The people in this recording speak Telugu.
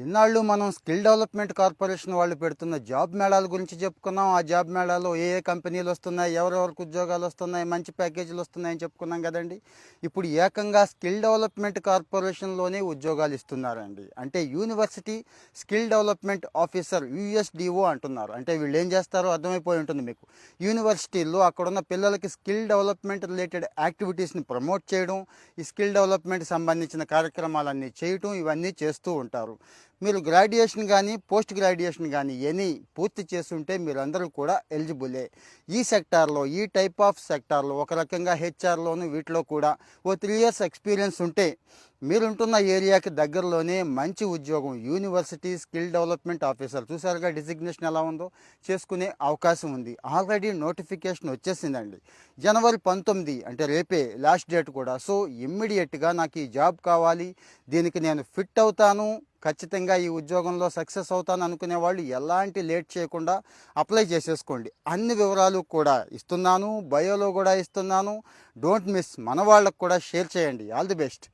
ఇన్నాళ్ళు మనం స్కిల్ డెవలప్మెంట్ కార్పొరేషన్ వాళ్ళు పెడుతున్న జాబ్ మేళాల గురించి చెప్పుకున్నాం. ఆ జాబ్ మేళాలో ఏ ఏ కంపెనీలు వస్తున్నాయి, ఎవరెవరికి ఉద్యోగాలు వస్తున్నాయి, మంచి ప్యాకేజీలు వస్తున్నాయని చెప్పుకున్నాం కదండి. ఇప్పుడు ఏకంగా స్కిల్ డెవలప్మెంట్ కార్పొరేషన్లోనే ఉద్యోగాలు ఇస్తున్నారండి. అంటే యూనివర్సిటీ స్కిల్ డెవలప్మెంట్ ఆఫీసర్, యూఎస్డిఓ అంటున్నారు. అంటే వీళ్ళు ఏం చేస్తారో అర్థమైపోయి ఉంటుంది మీకు. యూనివర్సిటీల్లో అక్కడున్న పిల్లలకి స్కిల్ డెవలప్మెంట్ రిలేటెడ్ యాక్టివిటీస్ని ప్రమోట్ చేయడం, ఈ స్కిల్ డెవలప్మెంట్ సంబంధించిన కార్యక్రమాలన్నీ చేయటం, ఇవన్నీ చేస్తూ ఉంటారు. మీరు గ్రాడ్యుయేషన్ కానీ పోస్ట్ గ్రాడ్యుయేషన్ కానీ ఎనీ పూర్తి చేస్తుంటే మీరందరూ కూడా ఎలిజిబులే. ఈ సెక్టార్లో, ఈ టైప్ ఆఫ్ సెక్టార్లో, ఒక రకంగా హెచ్ఆర్లోను వీటిలో కూడా ఓ 3 years ఎక్స్పీరియన్స్ ఉంటే మీరుంటున్న ఏరియాకి దగ్గరలోనే మంచి ఉద్యోగం, యూనివర్సిటీ స్కిల్ డెవలప్మెంట్ ఆఫీసర్, చూసారుగా డిజిగ్నేషన్ ఎలా ఉందో, చేసుకునే అవకాశం ఉంది. ఆల్రెడీ నోటిఫికేషన్ వచ్చేసిందండి. జనవరి 19 అంటే రేపే లాస్ట్ డేట్ కూడా. సో ఇమ్మీడియట్గా నాకు ఈ జాబ్ కావాలి, దీనికి నేను ఫిట్ అవుతాను, ఖచ్చితంగా ఈ ఉద్యోగంలో సక్సెస్ అవుతాను అనుకునే వాళ్ళు ఎలాంటి లేట్ చేయకుండా అప్లై చేసేసుకోండి. అన్ని వివరాలు కూడా ఇస్తున్నాను, బయోలో కూడా ఇస్తున్నాను. Don't miss. మన వాళ్ళకు కూడా షేర్ చేయండి. All the best.